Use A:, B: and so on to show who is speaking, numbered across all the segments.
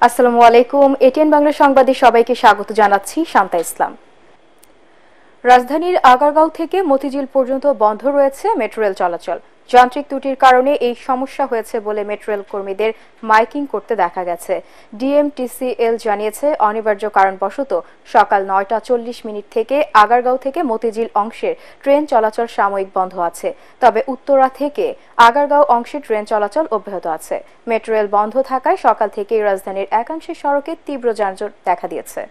A: আসসালামু আলাইকুম। এটিএন বাংলা সংবাদে সবাইকে স্বাগত জানাচ্ছি শান্তা ইসলাম। রাজধানীর আগারগাঁও থেকে মতিঝিল পর্যন্ত বন্ধ রয়েছে মেট্রো রেল চলাচল। যান্ত্রিক ত্রুটির কারণে এই সমস্যা হয়েছে বলে মেট্রো রেল কর্মীদের মাইকিং করতে দেখা গেছে। ডিএমটিসিএল জানিয়েছে, অনিবার্য কারণবশত সকাল 9:40 থেকে আগারগাঁও থেকে মতিঝিল অংশের ট্রেন চলাচল সাময়িক বন্ধ আছে। তবে উত্তরা থেকে আগারগাঁও অংশে ট্রেন চলাচল অব্যাহত আছে। মেট্রো রেল বন্ধ থাকায় সকাল থেকেই রাজধানীর একাংশের সড়কে তীব্র যানজট দেখা দিয়েছে।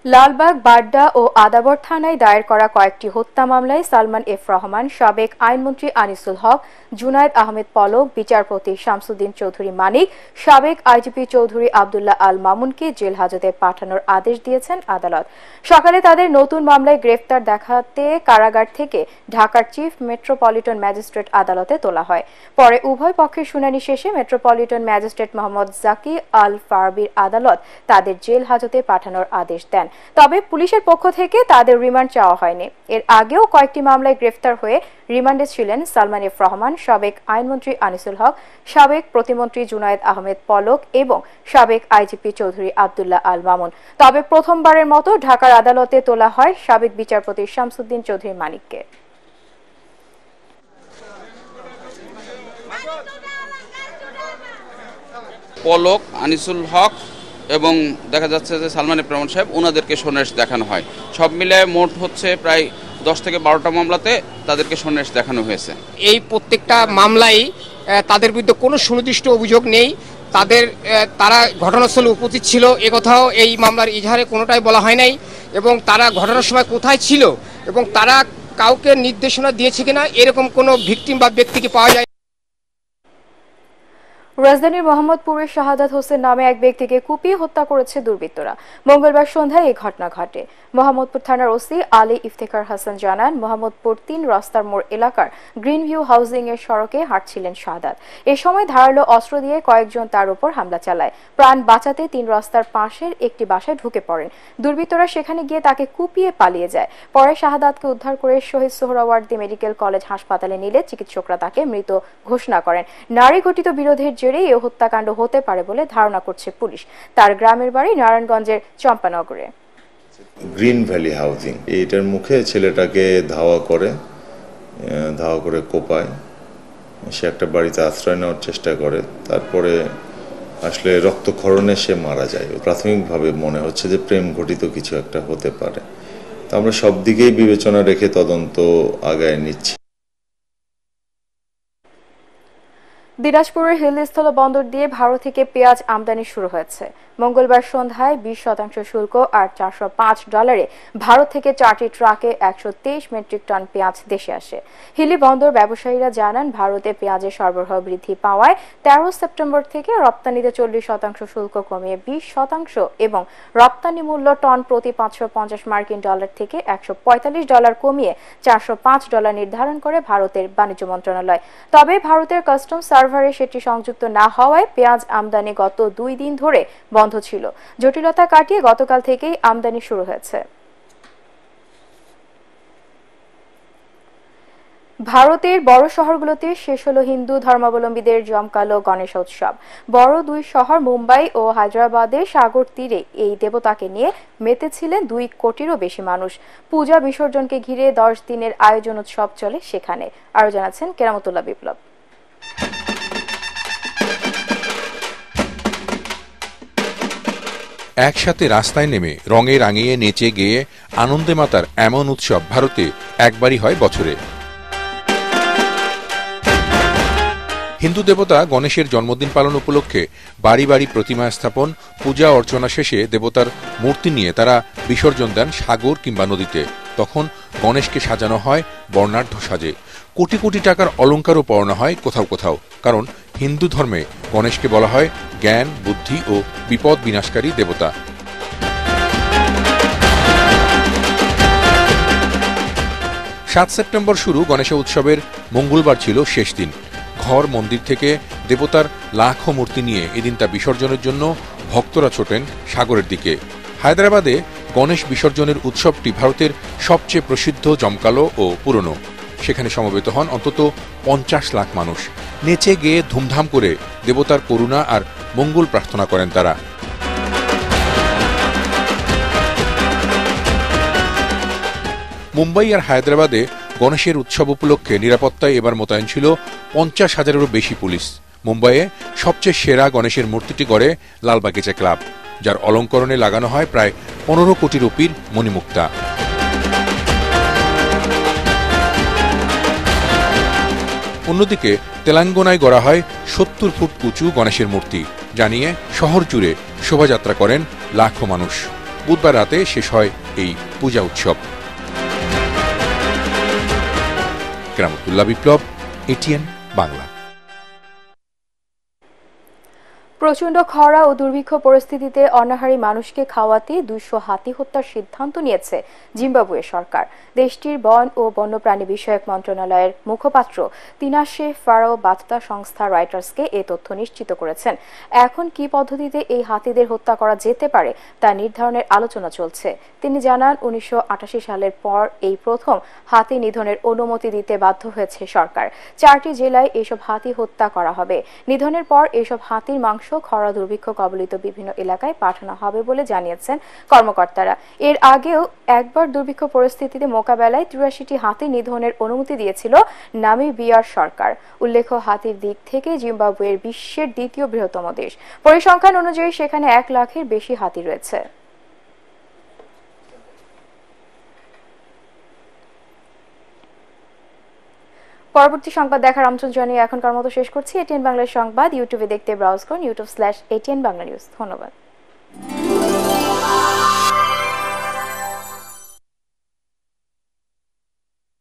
A: লালবাগ, বাড্ডা ও আদাবর থানায় দায়ের করা কয়েকটি হত্যা মামলায় সালমান এফ রহমান, সাবেক আইনমন্ত্রী আনিসুল হক, জুনায়েদ আহমেদ পলক, বিচারপতি শামসুদ্দিন চৌধুরী মানিক, সাবেক আইজিপি চৌধুরী আবদুল্লাহ আল মামুনকে জেল হাজতে পাঠানোর আদেশ দিয়েছেন আদালত। সকালে তাদের নতুন মামলায় গ্রেফতার দেখাতে কারাগার থেকে ঢাকার চিফ মেট্রোপলিটন ম্যাজিস্ট্রেট আদালতে তোলা হয়। পরে উভয় পক্ষের শুনানি শেষে মেট্রোপলিটন ম্যাজিস্ট্রেট মোহাম্মদ জাকি আল ফারবির আদালত তাদের জেল হাজতে পাঠানোর আদেশ দেন। তবে পুলিশের পক্ষ থেকে তাদের রিমান্ড চাওয়া হয়নি। এর আগেও কয়েকটি মামলায় গ্রেফতার হয়ে রিমান্ডে ছিলেন সালমান এফ রহমান, সাবেক আইনমন্ত্রী আনিসুল হক, সাবেক প্রতিমন্ত্রী জুনায়েদ আহমেদ পলক এবং সাবেক আইজিপি চৌধুরী আবদুল্লাহ আল মামুন। তবে প্রথমবারের মতো ঢাকার আদালতে তোলা হয় সাবেক বিচারপতি শামসুদ্দিন চৌধুরী মানিককে।
B: পলক, আনিসুল হক এবং দেখা যাচ্ছে যে সালমান এফ রহমান সাহেব, ওনাদেরকে সন্ন্যাস দেখানো হয়। সব মিলে মোট হচ্ছে প্রায় 10 থেকে 12টা মামলাতে তাদেরকে সন্ন্যাস দেখানো হয়েছে।
C: এই প্রত্যেকটা মামলায় তাদের বিরুদ্ধে কোনো সুনির্দিষ্ট অভিযোগ নেই। তারা ঘটনাস্থলে উপস্থিত ছিল একথাও এই মামলার ইজহারে কোনোটাই বলা হয় নাই, এবং তারা ঘটনার সময় কোথায় ছিল এবং তারা কাউকে নির্দেশনা দিয়েছে কিনা এরকম কোনো ভিকটিম বা ব্যক্তিকে পাওয়া যায়।
A: রাজধানীর মোহাম্মদপুরের শাহাদাত হোসেন নামে এক ব্যক্তিকে কুপিয়ে হত্যা করেছে দুর্বৃত্তরা। মঙ্গলবার সন্ধ্যায় এই ঘটনা ঘটে। মোহাম্মদপুর থানার ওসি আলী ইফতেখার হাসান জানান, মোহাম্মদপুর 3 রাস্তার মোড় এলাকার গ্রিন ভিউ হাউজিং এর সড়কে হাঁটছিলেন শাহাদাত। এ সময় ধারালো অস্ত্র দিয়ে কয়েকজন তার উপর হামলা চালায়। প্রাণ বাঁচাতে 3 রাস্তার পাশের একটি বাসায় ঢুকে পড়েন। দুর্বৃত্তরা সেখানে গিয়ে তাকে কুপিয়ে পালিয়ে যায়। পরে শাহাদাতকে উদ্ধার করে শহীদ সোহরাওয়ার্দী মেডিকেল কলেজ হাসপাতালে নিলে চিকিৎসকরা তাকে মৃত ঘোষণা করেন। নারী ঘটিত বিরোধের জেরে এই হত্যাকাণ্ড হতে পারে বলে ধারণা করছে পুলিশ। তার গ্রামের বাড়ি নারায়ণগঞ্জের চম্পানগরে।
D: গ্রিন ভ্যালি হাউজিং, এইটার মুখে ছেলেটাকে ধাওয়া করে কোপায়। সে একটা বাড়িতে আশ্রয় নেওয়ার চেষ্টা করে, তারপরে আসলে রক্তক্ষরণে সে মারা যায়। প্রাথমিকভাবে মনে হচ্ছে যে প্রেম ঘটিত কিছু একটা হতে পারে। তো আমরা সব দিকেই বিবেচনা রেখে তদন্ত আগায় নিচ্ছি।
A: দিনাজপুরের হিলস্থল বন্দর দিয়ে ভারত থেকে পেঁয়াজ আমদানি শুরু হয়েছে। মঙ্গলবার সন্ধ্যায় 20% শুল্ক আর $405 ভারত থেকে 4টি ট্রাকে 123 মেট্রিক টন পেঁয়াজ দেশে আসে। হিলি বন্দর ব্যবসায়ীরা জানান, ভারতে পেঁয়াজের সরবরাহ বৃদ্ধি পাওয়ায় 13 সেপ্টেম্বর থেকে রপ্তানিতে 40% শুল্ক কমিয়ে 20% এবং রপ্তানি মূল্য টন প্রতি $550 থেকে $145 কমিয়ে $405 নির্ধারণ করে ভারতের বাণিজ্য মন্ত্রণালয়। তবে ভারতের কাস্টম সার্ভারে সেটি সংযুক্ত না হওয়ায় পেঁয়াজ আমদানি গত 2 দিন ধরে বন্ধ ছিল। জটিলতা কাটিয়ে গতকাল থেকেই আমদানি শুরু হয়েছে। ভারতের বড় শহরগুলোতে শেষ হলো হিন্দু ধর্মাবলম্বীদের জমকালো গণেশ উৎসব। বড় 2 শহর মুম্বাই ও হায়দ্রাবাদের সাগর তীরে এই দেবতাকে নিয়ে মেতেছিলেন 2 কোটিরও বেশি মানুষ। পূজা বিসর্জনকে ঘিরে 10 দিনের আয়োজন উৎসব চলে সেখানে। আরো জানাচ্ছেন কেরামতুল্লাহ বিপ্লব।
E: একসাথে রাস্তায় নেমে রঙে রাঙিয়ে নেচে গেয়ে আনন্দে মাতার এমন উৎসব ভারতে একবারই হয় বছরে। হিন্দু দেবতা গণেশের জন্মদিন পালন উপলক্ষে বাড়ি বাড়ি প্রতিমা স্থাপন, পূজা অর্চনা শেষে দেবতার মূর্তি নিয়ে তারা বিসর্জন দেন সাগর কিংবা নদীতে। তখন গণেশকে সাজানো হয় বর্ণাঢ্য সাজে। কোটি কোটি টাকার অলঙ্কারও পরানো হয় কোথাও কোথাও, কারণ হিন্দু ধর্মে গণেশকে বলা হয় জ্ঞান, বুদ্ধি ও বিপদ বিনাশকারী দেবতা। 7 সেপ্টেম্বর শুরু গণেশ উৎসবের মঙ্গলবার ছিল শেষ দিন। ঘর মন্দির থেকে দেবতার লাখো মূর্তি নিয়ে এদিনটা বিসর্জনের জন্য ভক্তরা ছোটেন সাগরের দিকে। হায়দ্রাবাদে গণেশ বিসর্জনের উৎসবটি ভারতের সবচেয়ে প্রসিদ্ধ, জমকালো ও পুরনো। সেখানে সমবেত হন অন্তত 50 লাখ মানুষ। নেচে গেয়ে ধুমধাম করে দেবতার করুণা আর মঙ্গল প্রার্থনা করেন তারা। মুম্বাই আর হায়দ্রাবাদে গণেশের উৎসব উপলক্ষে নিরাপত্তায় এবার মোতায়েন ছিল 50,000-এরও বেশি পুলিশ। মুম্বাইয়ে সবচেয়ে সেরা গণেশের মূর্তিটি গড়ে লালবাগিচা ক্লাব, যার অলঙ্করণে লাগানো হয় প্রায় 15 কোটি রুপির মণিমুক্তা। অন্যদিকে তেলেঙ্গানায় গড়া হয় 70 ফুট উঁচু গণেশের মূর্তি, যা নিয়ে শহর জুড়ে শোভাযাত্রা করেন লাখো মানুষ। বুধবার রাতে শেষ হয় এই পূজা উৎসব। কেরামতুল্লাহ বিপ্লব, এটিএন বাংলা।
A: প্রচণ্ড খরা ও দুর্ভিক্ষ পরিস্থিতিতে অনাহারী মানুষকে খাওয়াতে 200 হাতি হত্যার সিদ্ধান্ত নিয়েছে জিম্বাবুয়ে সরকার। দেশটির বন ও বন্যপ্রাণী বিষয়ক মন্ত্রণালয়ের মুখপাত্র তিনাশে ফারো বার্তা সংস্থা রয়টার্সকে এ তথ্য নিশ্চিত করেছেন। এখন কি পদ্ধতিতে এই হাতিদের হত্যা করা যেতে পারে তা নির্ধারণের আলোচনা চলছে। তিনি জানান, 1988 সালের পর এই প্রথম হাতি নিধনের অনুমতি দিতে বাধ্য হয়েছে সরকার। 4টি জেলায় এসব হাতি হত্যা করা হবে। নিধনের পর এসব হাতির মাংস খরা দুর্ভিক্ষ কবলিত বিভিন্ন এলাকায় পাঠানো হবে বলে জানিয়েছেন কর্মকর্তারা। এর আগেও একবার দুর্ভিক্ষ পরিস্থিতিতে মোকাবেলায় 83টি হাতি নিধনের অনুমতি দিয়েছিল নামিবিয়ার সরকার। উল্লেখ্য, হাতির দিক থেকে জিম্বাবুয়ের বিশ্বের দ্বিতীয় বৃহত্তম দেশ। পরিসংখ্যান অনুযায়ী সেখানে 1 লাখের বেশি হাতি রয়েছে। পরবর্তী সংবাদ দেখার আমন্ত্রণ জানিয়ে এখনকার মতো শেষ করছি। এটিএন বাংলার সংবাদ ইউটিউবে দেখতে ব্রাউজ করুন youtube/ATN Bangla News। ধন্যবাদ।